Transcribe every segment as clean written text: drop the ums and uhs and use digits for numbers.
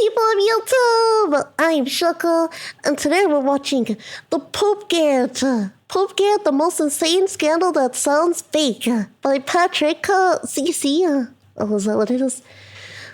people of YouTube! I'm Schoko, and today we're watching the Poopgate. Poopgate, the most insane scandal that sounds fake, by Patrick CC. Oh, is that what it is?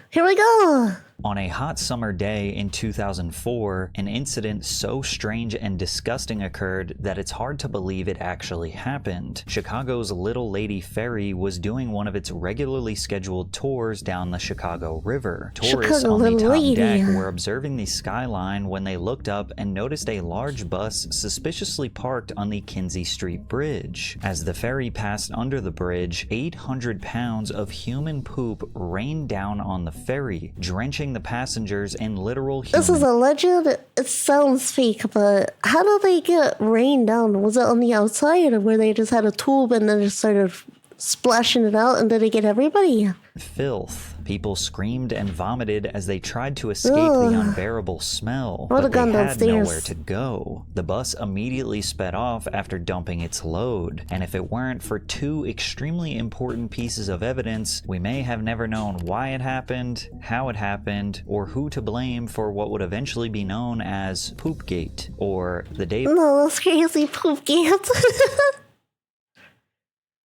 Here we go! On a hot summer day in 2004, an incident so strange and disgusting occurred that it's hard to believe it actually happened. Chicago's Little Lady Ferry was doing one of its regularly scheduled tours down the Chicago River. Tourists on the top deck were observing the skyline when they looked up and noticed a large bus suspiciously parked on the Kinzie Street Bridge. As the ferry passed under the bridge, 800 pounds of human poop rained down on the ferry, drenching the passengers in literal human... This is alleged. It sounds fake, but how did they get rained down? Was it on the outside, or where they just had a tube and then just started splashing it out, and did it get everybody? Filth. People screamed and vomited as they tried to escape the unbearable smell, but they had nowhere to go. The bus immediately sped off after dumping its load, and if it weren't for two extremely important pieces of evidence, we may have never known why it happened, how it happened, or who to blame for what would eventually be known as Poopgate, or the day... No, that's crazy, Poopgate.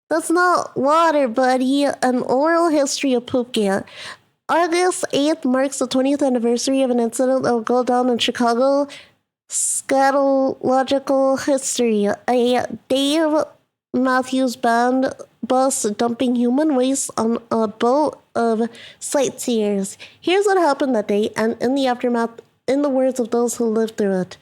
That's not water, buddy. An oral history of Poopgate. August 8th marks the 20th anniversary of an incident that will go down in Chicago scatological history. A Dave Matthews Band bus dumping human waste on a boat of sightseers. Here's what happened that day, and in the aftermath, in the words of those who lived through it.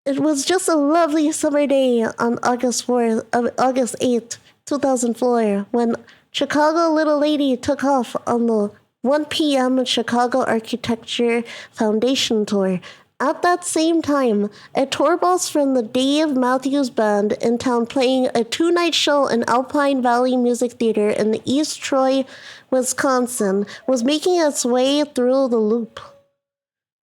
It was just a lovely summer day on August 8th, 2004, when Chicago Little Lady took off on the 1 p.m. Chicago Architecture Foundation Tour. At that same time, a tour bus from the Dave Matthews Band in town playing a two-night show in Alpine Valley Music Theater in East Troy, Wisconsin, was making its way through the loop.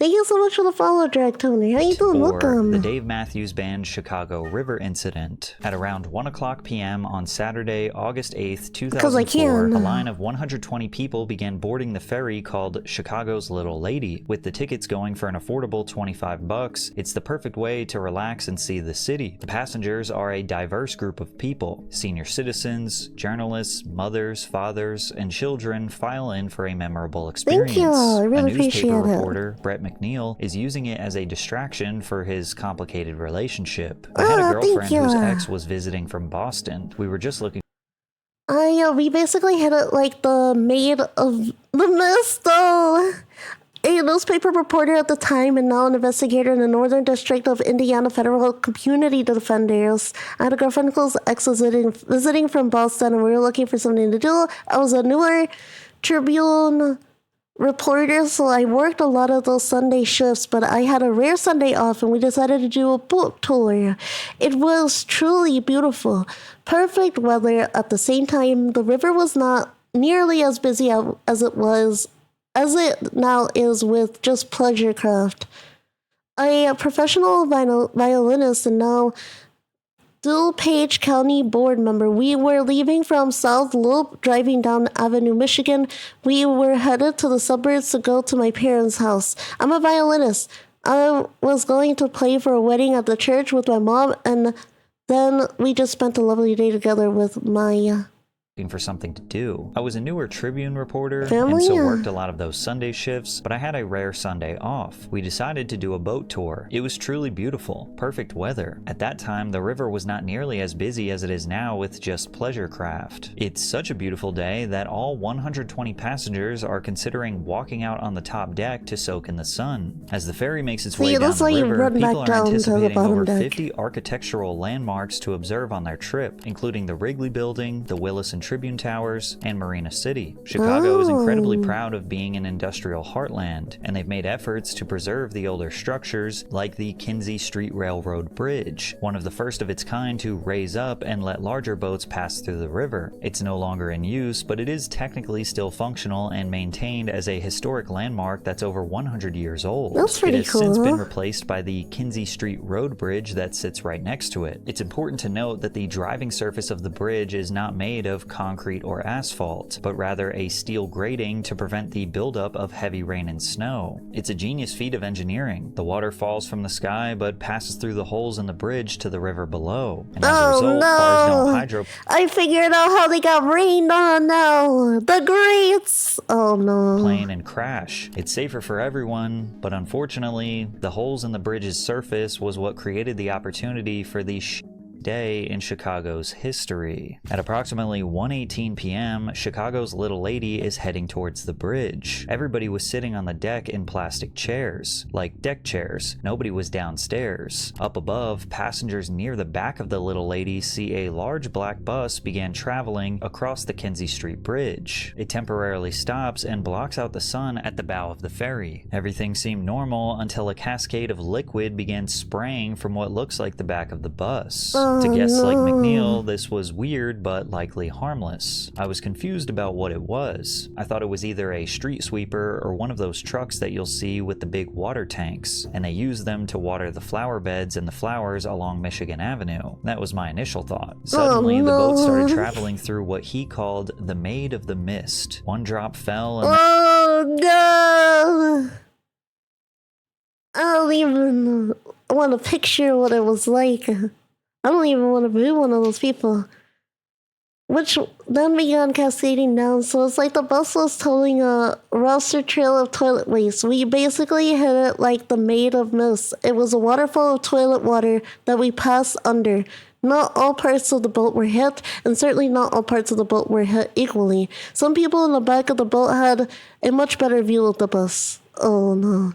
Thank you so much for the follow, Drag Tony. How you doing? Welcome. The Dave Matthews Band Chicago River incident. At around 1 o'clock p.m. on Saturday, August 8th, 2004, a line of 120 people began boarding the ferry called Chicago's Little Lady. With the tickets going for an affordable $25, it's the perfect way to relax and see the city. The passengers are a diverse group of people. Senior citizens, journalists, mothers, fathers, and children file in for a memorable experience. Thank you. I really appreciate it. A newspaper reporter, Brett McNeil, is using it as a distraction for his complicated relationship. I had a girlfriend whose ex was visiting from Boston. We were just looking... we basically had it like the Maid of the Mist, though. A newspaper reporter at the time and now an investigator in the Northern District of Indiana Federal Community Defenders. I had a girlfriend whose ex was visiting from Boston, and we were looking for something to do. I was a newer Tribune reporter, so I worked a lot of those Sunday shifts, but I had a rare Sunday off, and we decided to do a boat tour. It was truly beautiful. Perfect weather. At the same time, the river was not nearly as busy as it now is with just pleasure craft. A professional violinist and now DuPage County board member. We were leaving from South Loop, driving down Avenue, Michigan. We were headed to the suburbs to go to my parents' house. I'm a violinist. I was going to play for a wedding at the church with my mom, and then we just spent a lovely day together with my... for something to do. I was a newer Tribune reporter and so worked a lot of those Sunday shifts, but I had a rare Sunday off. We decided to do a boat tour. It was truly beautiful, perfect weather. At that time, the river was not nearly as busy as it is now with just pleasure craft. It's such a beautiful day that all 120 passengers are considering walking out on the top deck to soak in the sun. As the ferry makes its way down the river, people are anticipating over 50 architectural landmarks to observe on their trip, including the Wrigley Building, the Willis and Tribune Towers, and Marina City. Chicago is incredibly proud of being an industrial heartland, and they've made efforts to preserve the older structures like the Kinzie Street Railroad Bridge, one of the first of its kind to raise up and let larger boats pass through the river. It's no longer in use, but it is technically still functional and maintained as a historic landmark that's over 100 years old. That's pretty cool. It has since been replaced by the Kinzie Street Road Bridge that sits right next to it. It's important to note that the driving surface of the bridge is not made of concrete or asphalt, but rather a steel grating to prevent the buildup of heavy rain and snow. It's a genius feat of engineering. The water falls from the sky but passes through the holes in the bridge to the river below. And as a result, cars don't hydro... I figured out how they got rained on now. The grates! Oh no. Plane and crash. It's safer for everyone, but unfortunately, the holes in the bridge's surface was what created the opportunity for the day in Chicago's history. At approximately 1:18 p.m., Chicago's little lady is heading towards the bridge. Everybody was sitting on the deck in plastic chairs, like deck chairs. Nobody was downstairs. Up above, passengers near the back of the little lady see a large black bus began traveling across the Kinzie Street Bridge. It temporarily stops and blocks out the sun at the bow of the ferry. Everything seemed normal until a cascade of liquid began spraying from what looks like the back of the bus. To guests like McNeil, this was weird but likely harmless. I was confused about what it was. I thought it was either a street sweeper or one of those trucks that you'll see with the big water tanks, and they use them to water the flower beds and the flowers along Michigan Avenue. That was my initial thought. Suddenly, the boat started traveling through what he called the Maid of the Mist. One drop fell and... Oh no! I don't even want to picture what it was like. I don't even want to be one of those people. Which then began cascading down, so it's like the bus was towing a roster trail of toilet waste. We basically hit it like the Maid of Mist. It was a waterfall of toilet water that we passed under. Not all parts of the boat were hit, and certainly not all parts of the boat were hit equally. Some people in the back of the boat had a much better view of the bus. Oh no.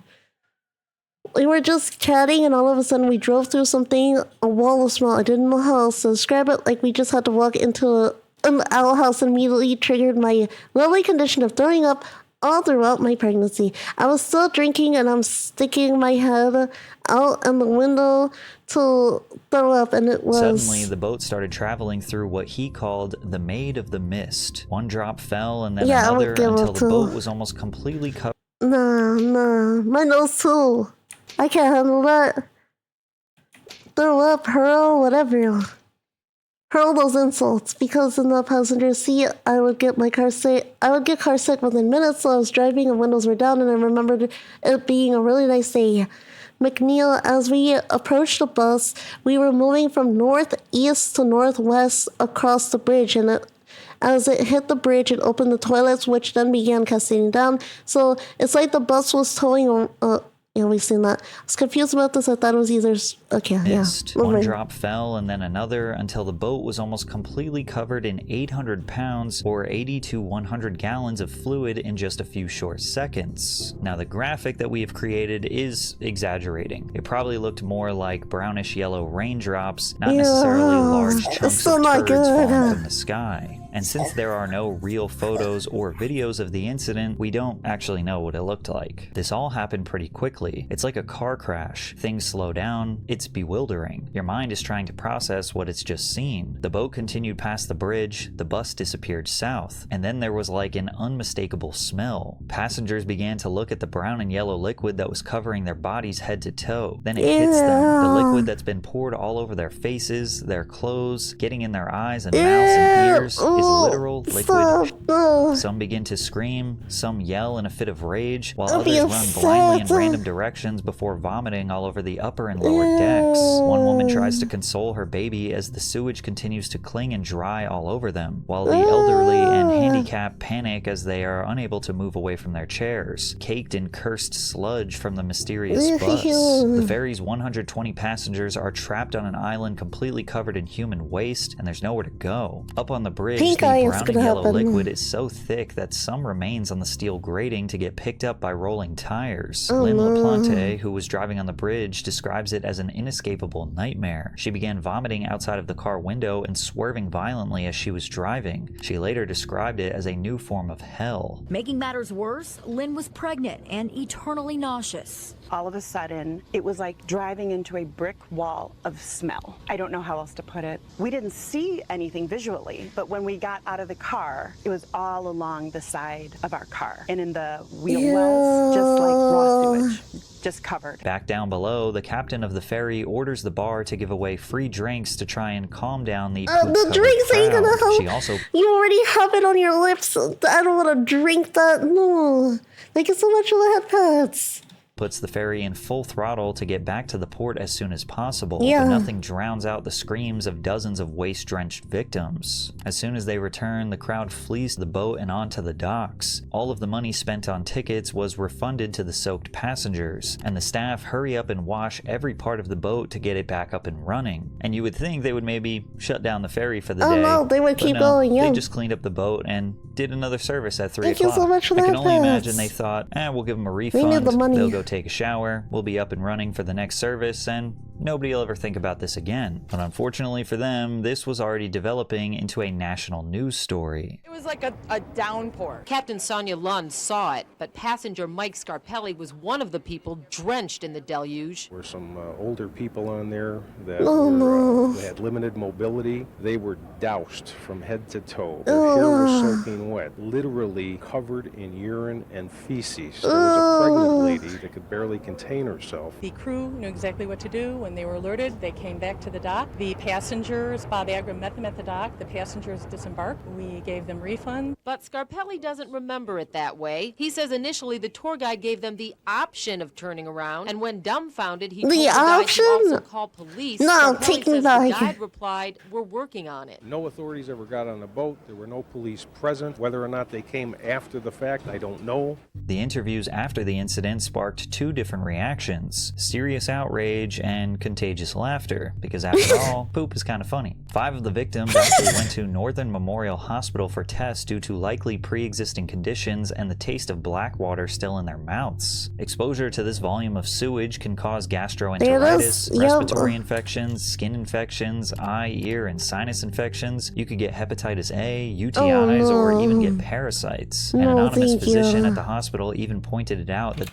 We were just chatting, and all of a sudden we drove through something, a wall of smell. I didn't know how else to describe it. Like we just had to walk into an outhouse and immediately triggered my lovely condition of throwing up all throughout my pregnancy. I was still drinking, and I'm sticking my head out in the window to throw up, and it was... Suddenly, the boat started traveling through what he called the Maid of the Mist. One drop fell, and then another, until the boat was almost completely covered. Nah, my nose too. I can't handle that. Throw up, hurl, whatever. Hurl those insults, because in the passenger seat, I would get car sick within minutes. So I was driving and windows were down, and I remembered it being a really nice day. McNeil, as we approached the bus, we were moving from northeast to northwest across the bridge, and as it hit the bridge, it opened the toilets, which then began cascading down. So it's like the bus was towing yeah, we've seen that. I was confused about this. I thought it was either... Okay, missed. Yeah. One drop fell, and then another, until the boat was almost completely covered in 800 pounds or 80 to 100 gallons of fluid in just a few short seconds. Now, the graphic that we have created is exaggerating. It probably looked more like brownish yellow raindrops, not necessarily large chunks of turds falling from the sky. And since there are no real photos or videos of the incident, we don't actually know what it looked like. This all happened pretty quickly. It's like a car crash. Things slow down. It's bewildering. Your mind is trying to process what it's just seen. The boat continued past the bridge, the bus disappeared south, and then there was like an unmistakable smell. Passengers began to look at the brown and yellow liquid that was covering their bodies head to toe. Then it hits them. The liquid that's been poured all over their faces, their clothes, getting in their eyes and mouths and ears is literal liquid. Some begin to scream, some yell in a fit of rage, while others run blindly in random directions before vomiting all over the upper and lower decks. One woman tries to console her baby as the sewage continues to cling and dry all over them, while the elderly and handicapped panic as they are unable to move away from their chairs, caked in cursed sludge from the mysterious bus. The ferry's 120 passengers are trapped on an island completely covered in human waste, and there's nowhere to go. Up on the bridge, the brown and yellow liquid is so thick that some remains on the steel grating to get picked up by rolling tires. Lynn LaPlante, who was driving on the bridge, describes it as an inescapable nightmare. She began vomiting outside of the car window and swerving violently as she was driving. She later described it as a new form of hell. Making matters worse, Lynn was pregnant and eternally nauseous. All of a sudden, it was like driving into a brick wall of smell. I don't know how else to put it. We didn't see anything visually, but when we got out of the car, it was all along the side of our car and in the wheel wells, just like raw sewage. just covered. Back down below, the captain of the ferry orders the bar to give away free drinks to try and calm down the the drinks ain't gonna help. She also... You already have it on your lips. I don't want to drink that. No. Thank you so much for the head pats. puts the ferry in full throttle to get back to the port as soon as possible, yeah. but nothing drowns out the screams of dozens of waste-drenched victims. As soon as they return, the crowd flees the boat and onto the docks. All of the money spent on tickets was refunded to the soaked passengers, and the staff hurry up and wash every part of the boat to get it back up and running. And you would think they would maybe shut down the ferry for the day. No, they would keep going, yeah. They just cleaned up the boat and did another service at 3 Thank o'clock. you so much for that. I can only imagine they thought, we'll give them a refund, need the money. they'll go take a shower, we'll be up and running for the next service, and nobody will ever think about this again. But unfortunately for them, this was already developing into a national news story. It was like a downpour. Captain Sonia Lund saw it, but passenger Mike Scarpelli was one of the people drenched in the deluge. There were some older people on there that had limited mobility. They were doused from head to toe. Their hair was soaking wet, literally covered in urine and feces. There was a pregnant lady that could barely contain herself. The crew knew exactly what to do. When they were alerted, they came back to the dock. The passengers, Bob Agram met them at the dock. The passengers disembarked. We gave them refunds. But Scarpelli doesn't remember it that way. He says initially the tour guide gave them the option of turning around, and when dumbfounded, he told the guide to also call police. No, Scarpelli take me says back. The guide replied, "We're working on it." No authorities ever got on the boat. There were no police present. Whether or not they came after the fact, I don't know. The interviews after the incident sparked two different reactions: serious outrage and contagious laughter, because after all, poop is kind of funny. 5 of the victims actually went to Northern Memorial Hospital for tests due to likely pre-existing conditions and the taste of black water still in their mouths. Exposure to this volume of sewage can cause gastroenteritis, respiratory infections, skin infections, eye, ear, and sinus infections. You could get hepatitis A, UTIs, or even get parasites. An anonymous physician at the hospital even pointed it out that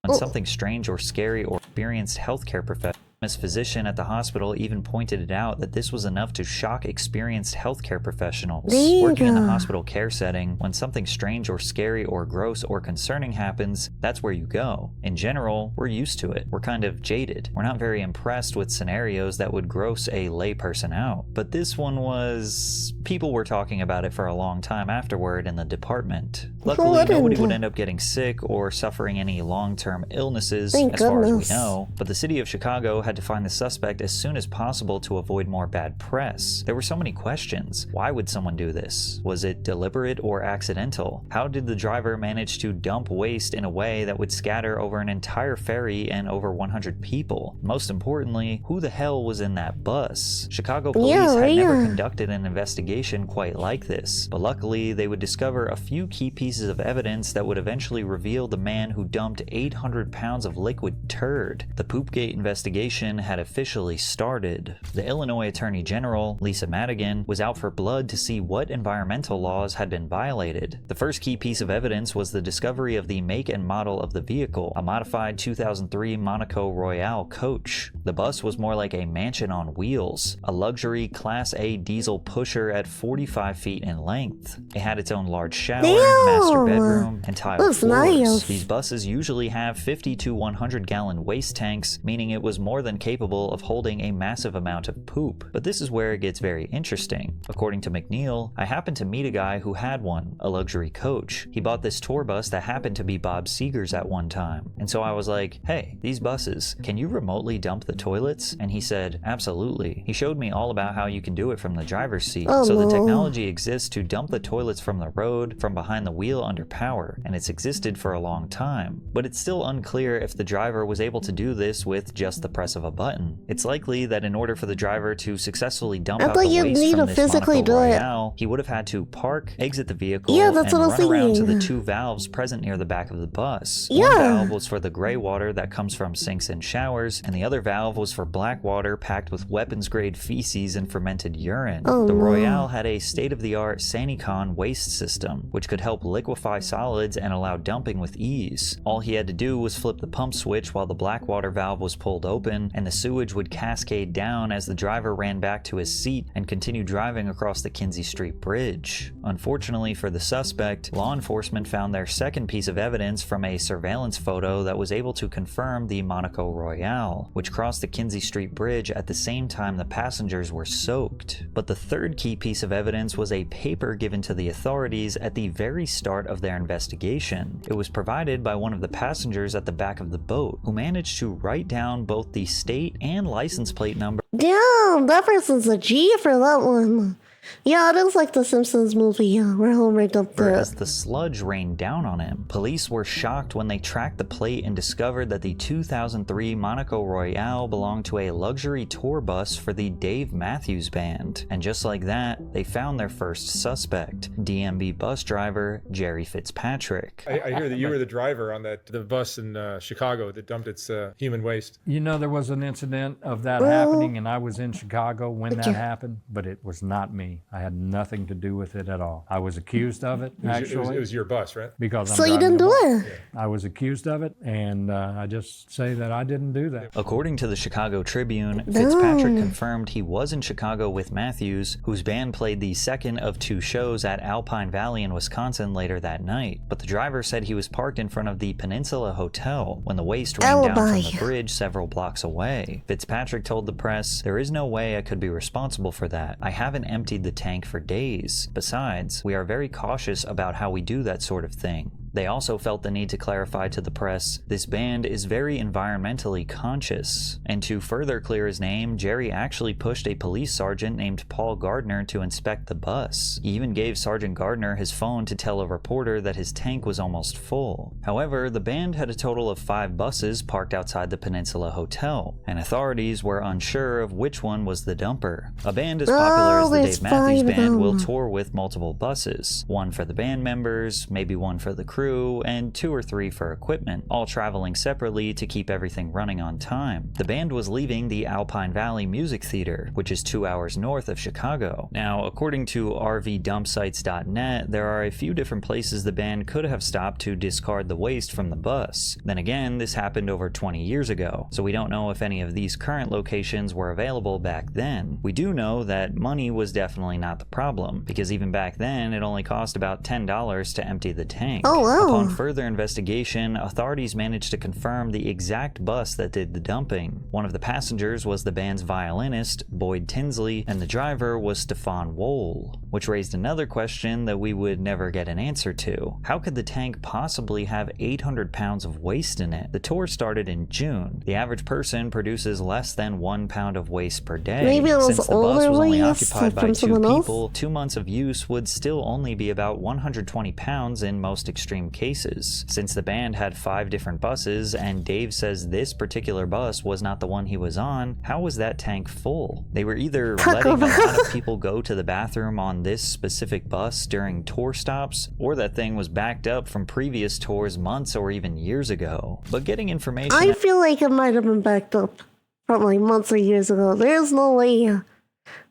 when something strange or scary or experienced healthcare professional. This physician at the hospital even pointed it out that this was enough to shock experienced healthcare professionals. Working in the hospital care setting, when something strange or scary or gross or concerning happens, that's where you go. In general, we're used to it. We're kind of jaded. We're not very impressed with scenarios that would gross a layperson out. But this one was... people were talking about it for a long time afterward in the department. Luckily, nobody would end up getting sick or suffering any long-term illnesses, as far as we know. But the city of Chicago had to find the suspect as soon as possible to avoid more bad press. There were so many questions. Why would someone do this? Was it deliberate or accidental? How did the driver manage to dump waste in a way that would scatter over an entire ferry and over 100 people? Most importantly, who the hell was in that bus? Chicago police had never conducted an investigation quite like this, but luckily they would discover a few key pieces of evidence that would eventually reveal the man who dumped 800 pounds of liquid turd. The Poopgate investigation had officially started. The Illinois Attorney General, Lisa Madigan, was out for blood to see what environmental laws had been violated. The first key piece of evidence was the discovery of the make and model of the vehicle, a modified 2003 Monaco Royale coach. The bus was more like a mansion on wheels, a luxury Class A diesel pusher at 45 feet in length. It had its own large shower, master bedroom, and tiled floors. These buses usually have 50 to 100 gallon waste tanks, meaning it was more than capable of holding a massive amount of poop. But this is where it gets very interesting. According to McNeil, I happened to meet a guy who had one, a luxury coach. He bought this tour bus that happened to be Bob Seger's at one time. And so I was like, hey, these buses, can you remotely dump the toilets? And he said, absolutely. He showed me all about how you can do it from the driver's seat. So the technology exists to dump the toilets from the road, from behind the wheel under power, and it's existed for a long time. But it's still unclear if the driver was able to do this with just the press of a button. It's likely that in order for the driver to successfully dump out the waste from this Monaco Royale, he would have had to park, exit the vehicle, and run around to the 2 valves present near the back of the bus. One valve was for the gray water that comes from sinks and showers, and the other valve was for black water packed with weapons-grade feces and fermented urine. The Royale had a state-of-the-art Sanicon waste system, which could help liquefy solids and allow dumping with ease. All he had to do was flip the pump switch while the black water valve was pulled open, engine, and the sewage would cascade down as the driver ran back to his seat and continued driving across the Kinsey Street Bridge. Unfortunately for the suspect, law enforcement found their second piece of evidence from a surveillance photo that was able to confirm the Monaco Royale, which crossed the Kinsey Street Bridge at the same time the passengers were soaked. But the third key piece of evidence was a paper given to the authorities at the very start of their investigation. It was provided by one of the passengers at the back of the boat, who managed to write down both the state and license plate number. Damn, that person's a G for that one. Yeah, it is like the Simpsons movie where Homer dumped it. As the sludge rained down on him, police were shocked when they tracked the plate and discovered that the 2003 Monaco Royale belonged to a luxury tour bus for the Dave Matthews Band. And just like that, they found their first suspect, DMB bus driver Jerry Fitzpatrick. I hear that you were the driver on the bus in Chicago that dumped its human waste. You know, there was an incident of that happening, and I was in Chicago when that happened, but it was not me. I had nothing to do with it at all. I was accused of it, actually. It was your bus, right? Because I'm so you didn't do it? I was accused of it, and I just say that I didn't do that. According to the Chicago Tribune, Fitzpatrick confirmed he was in Chicago with Matthews, whose band played the second of two shows at Alpine Valley in Wisconsin later that night. But the driver said he was parked in front of the Peninsula Hotel when the waste rained down from the bridge several blocks away. Fitzpatrick told the press, "There is no way I could be responsible for that. I haven't emptied the tank for days. Besides, we are very cautious about how we do that sort of thing." They also felt the need to clarify to the press, this band is very environmentally conscious. And to further clear his name, Jerry actually pushed a police sergeant named Paul Gardner to inspect the bus. He even gave Sergeant Gardner his phone to tell a reporter that his tank was almost full. However, the band had a total of 5 buses parked outside the Peninsula Hotel, and authorities were unsure of which one was the dumper. A band as popular as the Dave Matthews Band will tour with multiple buses, one for the band members, maybe one for the crew, and 2 or 3 for equipment, all traveling separately to keep everything running on time. The band was leaving the Alpine Valley Music Theater, which is 2 hours north of Chicago. Now, according to rvdumpsites.net, there are a few different places the band could have stopped to discard the waste from the bus. Then again, this happened over 20 years ago, so we don't know if any of these current locations were available back then. We do know that money was definitely not the problem, because even back then, it only cost about $10 to empty the tank. Oh, wow. Upon further investigation, authorities managed to confirm the exact bus that did the dumping. One of the passengers was the band's violinist, Boyd Tinsley, and the driver was Stefan Wohl, which raised another question that we would never get an answer to. How could the tank possibly have 800 pounds of waste in it? The tour started in June. The average person produces less than 1 pound of waste per day. Maybe it was Since the bus was only waste occupied by from 2 someone else? people, 2 months of use would still only be about 120 pounds in most extreme cases. Since the band had 5 different buses, and Dave says this particular bus was not the one he was on, how was that tank full? They were either letting a lot of people go to the bathroom on this specific bus during tour stops, or that thing was backed up from previous tours months or even years ago. But getting information... I feel like it might have been backed up from like months or years ago. There's no way.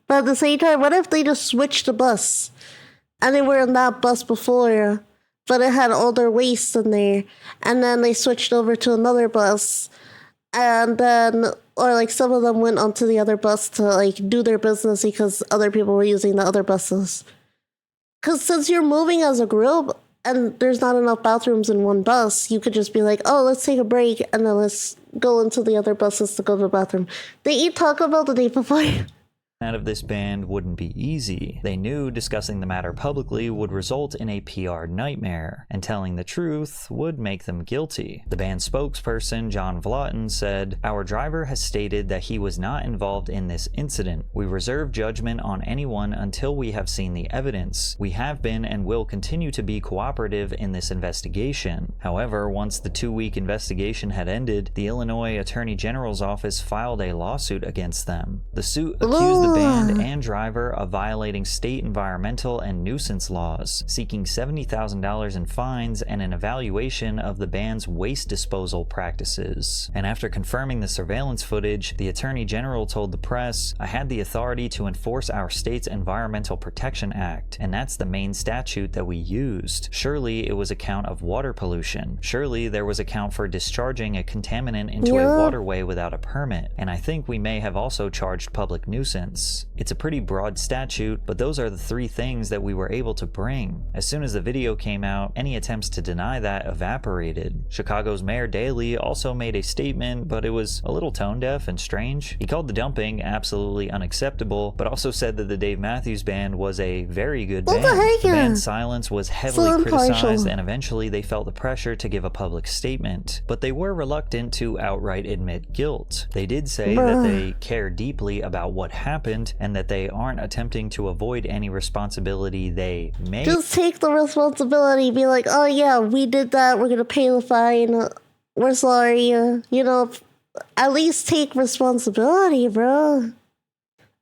But at the same time, what if they just switched the bus? And they were in that bus before, but it had all their waste in there, and then they switched over to another bus, and then, or like some of them went onto the other bus to like do their business because other people were using the other buses. Because since you're moving as a group and there's not enough bathrooms in one bus, you could just be like, oh, let's take a break and then let's go into the other buses to go to the bathroom. They eat Taco Bell the day before. Out of this band wouldn't be easy. They knew discussing the matter publicly would result in a PR nightmare, and telling the truth would make them guilty. The band spokesperson, John Vlotten, said, "Our driver has stated that he was not involved in this incident. We reserve judgment on anyone until we have seen the evidence. We have been and will continue to be cooperative in this investigation." However, once the 2-week investigation had ended, the Illinois Attorney General's office filed a lawsuit against them. The suit accused the band and driver of violating state environmental and nuisance laws, seeking $70,000 in fines and an evaluation of the band's waste disposal practices. And after confirming the surveillance footage, the Attorney General told the press, "I had the authority to enforce our state's Environmental Protection Act, and that's the main statute that we used. Surely it was a count of water pollution. Surely there was a count for discharging a contaminant into a waterway without a permit. And I think we may have also charged public nuisance. It's a pretty broad statute, but those are the three things that we were able to bring." As soon as the video came out, any attempts to deny that evaporated. Chicago's Mayor Daley also made a statement, but it was a little tone deaf and strange. He called the dumping absolutely unacceptable, but also said that the Dave Matthews Band was a very good band. The band's silence was heavily criticized, and eventually they felt the pressure to give a public statement. But they were reluctant to outright admit guilt. They did say that they care deeply about what happened and that they aren't attempting to avoid any responsibility they may. Just take the responsibility, be like, oh yeah, we did that, we're gonna pay the fine, we're sorry, you know, at least take responsibility, bro.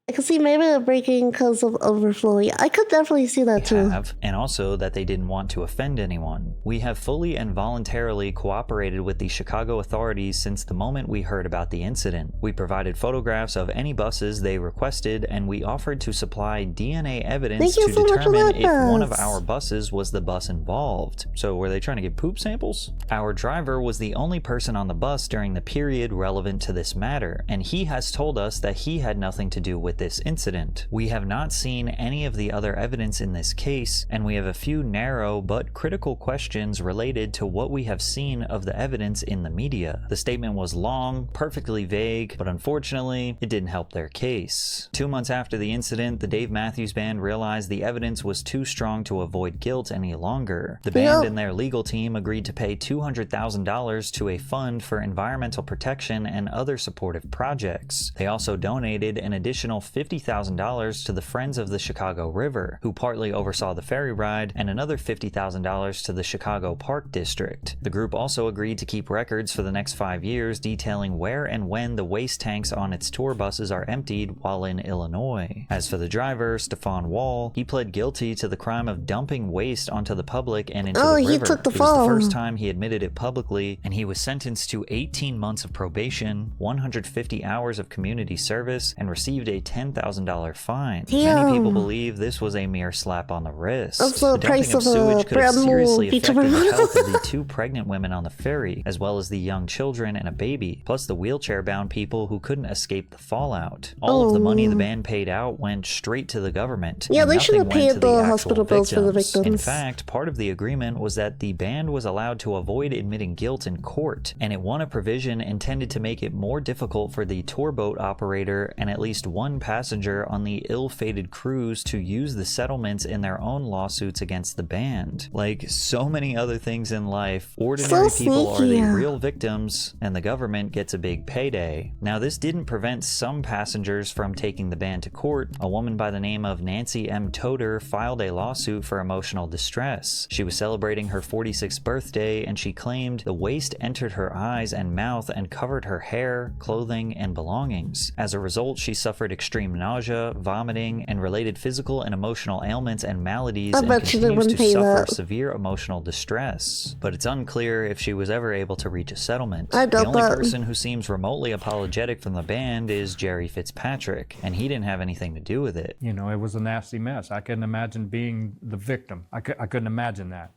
I could see maybe they're breaking because of overflowing. I could definitely see that too. And also that they didn't want to offend anyone. We have fully and voluntarily cooperated with the Chicago authorities since the moment we heard about the incident. We provided photographs of any buses they requested, and we offered to supply DNA evidence to determine if one of our buses was the bus involved. So were they trying to get poop samples? Our driver was the only person on the bus during the period relevant to this matter, and he has told us that he had nothing to do with this incident. We have not seen any of the other evidence in this case, and we have a few narrow but critical questions related to what we have seen of the evidence in the media. The statement was long, perfectly vague, but unfortunately, it didn't help their case. 2 months after the incident, the Dave Matthews Band realized the evidence was too strong to avoid guilt any longer. The band and their legal team agreed to pay $200,000 to a fund for environmental protection and other supportive projects. They also donated an additional $50,000 to the Friends of the Chicago River, who partly oversaw the ferry ride, and another $50,000 to the Chicago Park District. The group also agreed to keep records for the next 5 years detailing where and when the waste tanks on its tour buses are emptied while in Illinois. As for the driver, Stefan Wall, he pled guilty to the crime of dumping waste onto the public and into the river. He took the It was the first time he admitted it publicly, and he was sentenced to 18 months of probation, 150 hours of community service, and received a $10,000 fine. Many people believe this was a mere slap on the wrist. The dumping of sewage could have seriously affected the health of the 2 pregnant women on the ferry, as well as the young children and a baby, plus the wheelchair-bound people who couldn't escape the fallout. All of the money the band paid out went straight to the government. Yeah, they should have paid the hospital bills for the victims. In fact, part of the agreement was that the band was allowed to avoid admitting guilt in court, and it won a provision intended to make it more difficult for the tour boat operator and at least one passenger on the ill-fated cruise to use the settlements in their own lawsuits against the band. Like so many other things in life, ordinary people are the real victims, and the government gets a big payday. Now, this didn't prevent some passengers from taking the band to court. A woman by the name of Nancy M. Toder filed a lawsuit for emotional distress. She was celebrating her 46th birthday, and she claimed the waste entered her eyes and mouth and covered her hair, clothing, and belongings. As a result, she suffered extreme nausea, vomiting, and related physical and emotional ailments and maladies, and continues to suffer severe emotional distress. But it's unclear if she was ever able to reach a settlement. The only person who seems remotely apologetic from the band is Jerry Fitzpatrick, and he didn't have anything to do with it. You know, it was a nasty mess. I couldn't imagine being the victim. I couldn't imagine that.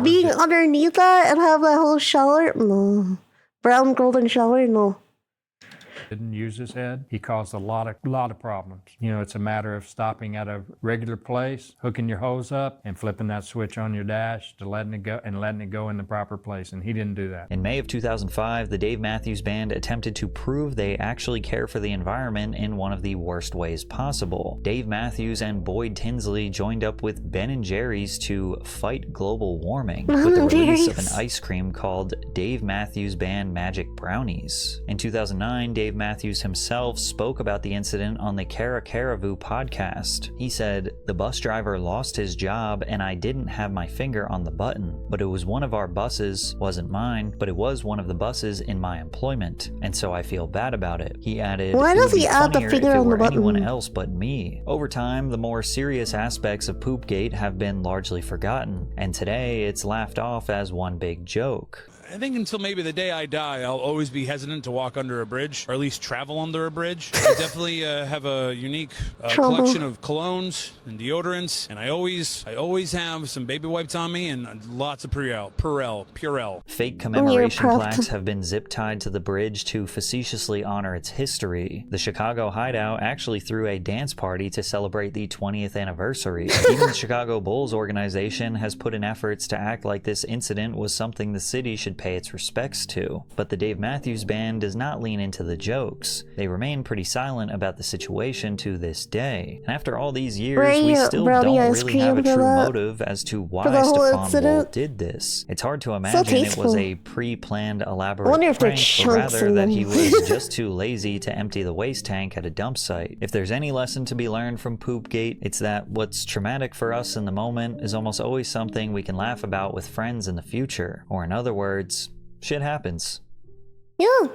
Being underneath that and have that whole shower, no. Brown golden shower, no. Didn't use his head. He caused a lot of problems. You know, it's a matter of stopping at a regular place, hooking your hose up, and flipping that switch on your dash to letting it go in the proper place, and he didn't do that. In May of 2005, the Dave Matthews Band attempted to prove they actually care for the environment in one of the worst ways possible. Dave Matthews and Boyd Tinsley joined up with Ben & Jerry's to fight global warming with the release of an ice cream called Dave Matthews Band Magic Brownies. In 2009, Dave Matthews himself spoke about the incident on the Kara Karavu podcast. He said, "The bus driver lost his job and I didn't have my finger on the button, but it was one of our buses, wasn't mine, but it was one of the buses in my employment, and so I feel bad about it." He added, "Why does he add the finger on the button? Anyone else but me." Over time, the more serious aspects of Poopgate have been largely forgotten, and today it's laughed off as one big joke. I think until maybe the day I die, I'll always be hesitant to walk under a bridge, or at least travel under a bridge. I definitely have a unique collection of colognes and deodorants, and I always have some baby wipes on me and lots of Purell. Fake commemoration plaques have been zip-tied to the bridge to facetiously honor its history. The Chicago Hideout actually threw a dance party to celebrate the 20th anniversary. Even the Chicago Bulls organization has put in efforts to act like this incident was something the city should pay its respects to. But the Dave Matthews Band does not lean into the jokes. They remain pretty silent about the situation to this day. And after all these years, we still don't really have a true motive as to why Stephon Bull did this. It's hard to imagine it was a pre-planned elaborate prank, or rather that he was just too lazy to empty the waste tank at a dump site. If there's any lesson to be learned from Poopgate, it's that what's traumatic for us in the moment is almost always something we can laugh about with friends in the future. Or in other words, shit happens. Yeah.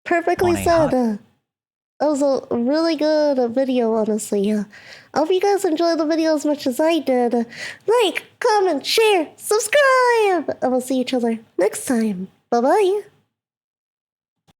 Perfectly said. That was a really good video, honestly. I hope you guys enjoyed the video as much as I did. Like, comment, share, subscribe! And we'll see each other next time. Bye-bye.